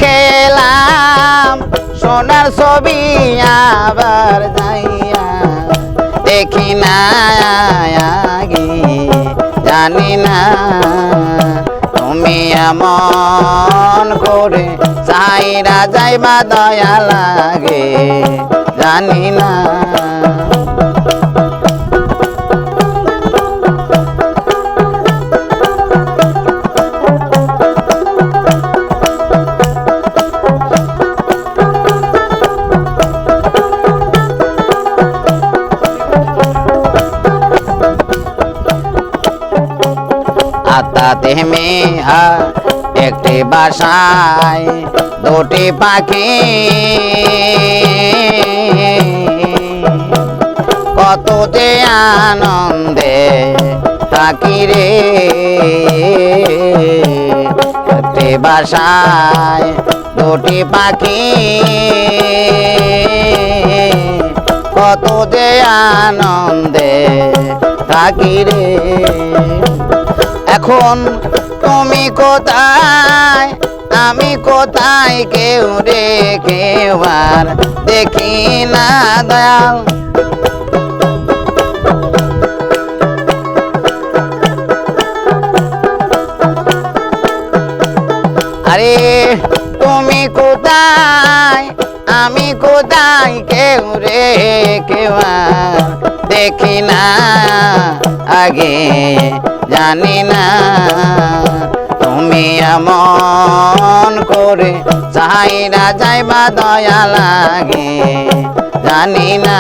দেখে এলাম সোনার ছবি আবার যাইয়া দেখি না আগে জানি না তুমি এমন করে চাইরা যাইবা দয়া লাগে জানি না আতাতে মেহা একটি বাসায় দুটি পাখি কত যে আনন্দে থাকি রে একটি বাসায় দুটি পাখি কত যে আনন্দে থাকি রে এখন তুমি কোথায় আমি কোথায় কেউ রে কেউ আর দেখি না দয়াল আরে তুমি কোথায় আমি কোথায় কেউ রে কেউ আর দেখি না আগে জানি না তুমি এমন করে চাইরা যাইবা দয়া লাগে জানি না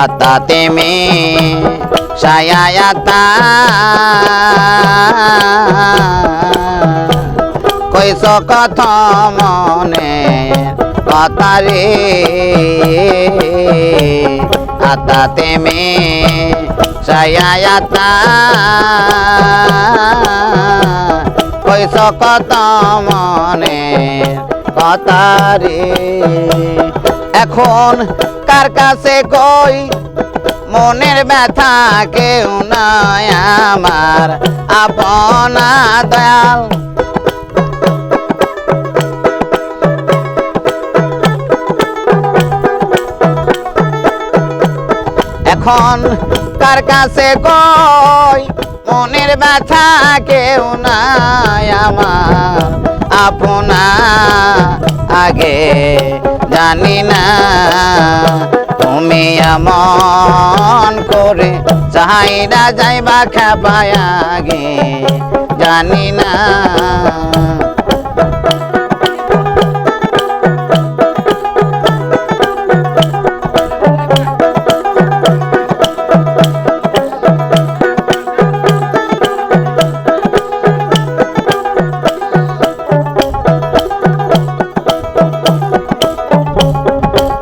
আতাতে মে সায়াতা কইস কথা মনে কথা রে আতাতে মে সায়াতা কইস কথা মনে কথা রে এখন কার কাছে কই মনের ব্যথা কেউ নয় আমার আপনা দয়াল এখন কার কাছে কই মনের ব্যথা কেউ নাই আমার আপনা আগে জানি না তুমি এমন করে চাইরা যাইবা খেপায় আগে জানি না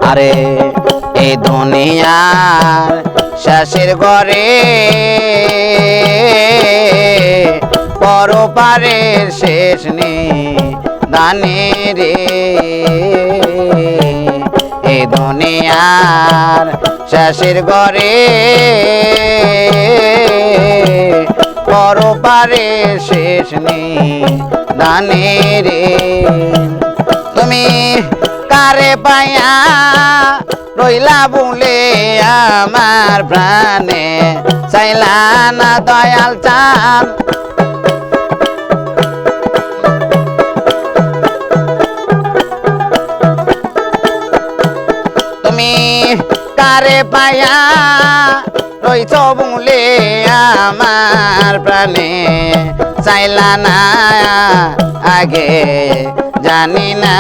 আরে এই দুনিয়ার শেষের ঘরে পরপারের শেষ নেই দানে রে এই দুনিয়ার শেষের ঘরে পরপারের শেষ নেই দানে রে তুমি কারে পায়া রইলা বলে আমার প্রাণে চাইলা না দয়াল চান তুমি কারে পায়া রইছ বলে আমার প্রাণে চাইলা না আগে জানি না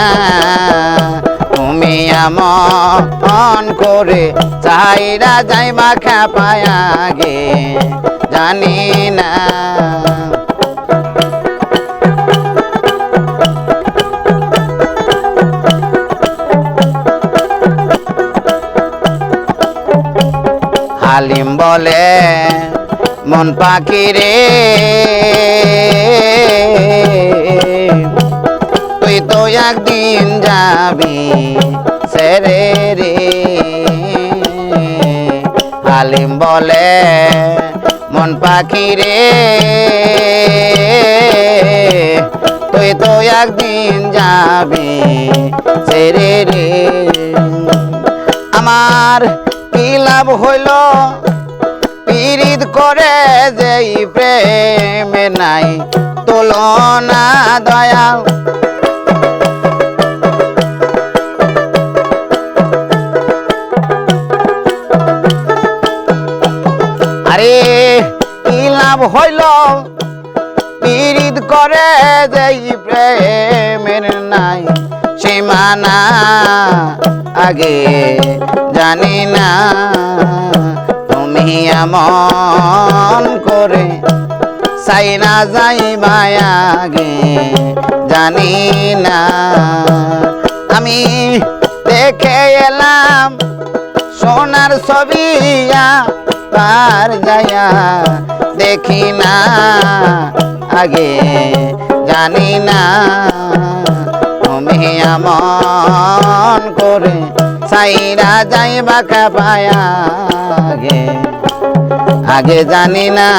তুমি এমন করে চাইরা যাইবা খেপায় আগে জানি না হালিম বলে মন পাখি রে তুই তো একদিন যাবি সেরে রে হালিম বলে মন পাখি রে তুই তো একদিন যাবি সেরে রে আমার কি লাভ হইল পীড়িত করে যেই প্রেমে নাই তুলনা দয়াল আরে কি লাভ হইল পীড়িত করে যেই প্রেমের নাই সীমানা আগে জানি না তুমি এমন করে চাই না যাইবা আগে জানি না আমি দেখে এলাম সোনার ছবি তার যায়া দেখি না আগে জানি না তুমি এমন করে সাইরা যাইবা কাপায়া আগে জানি না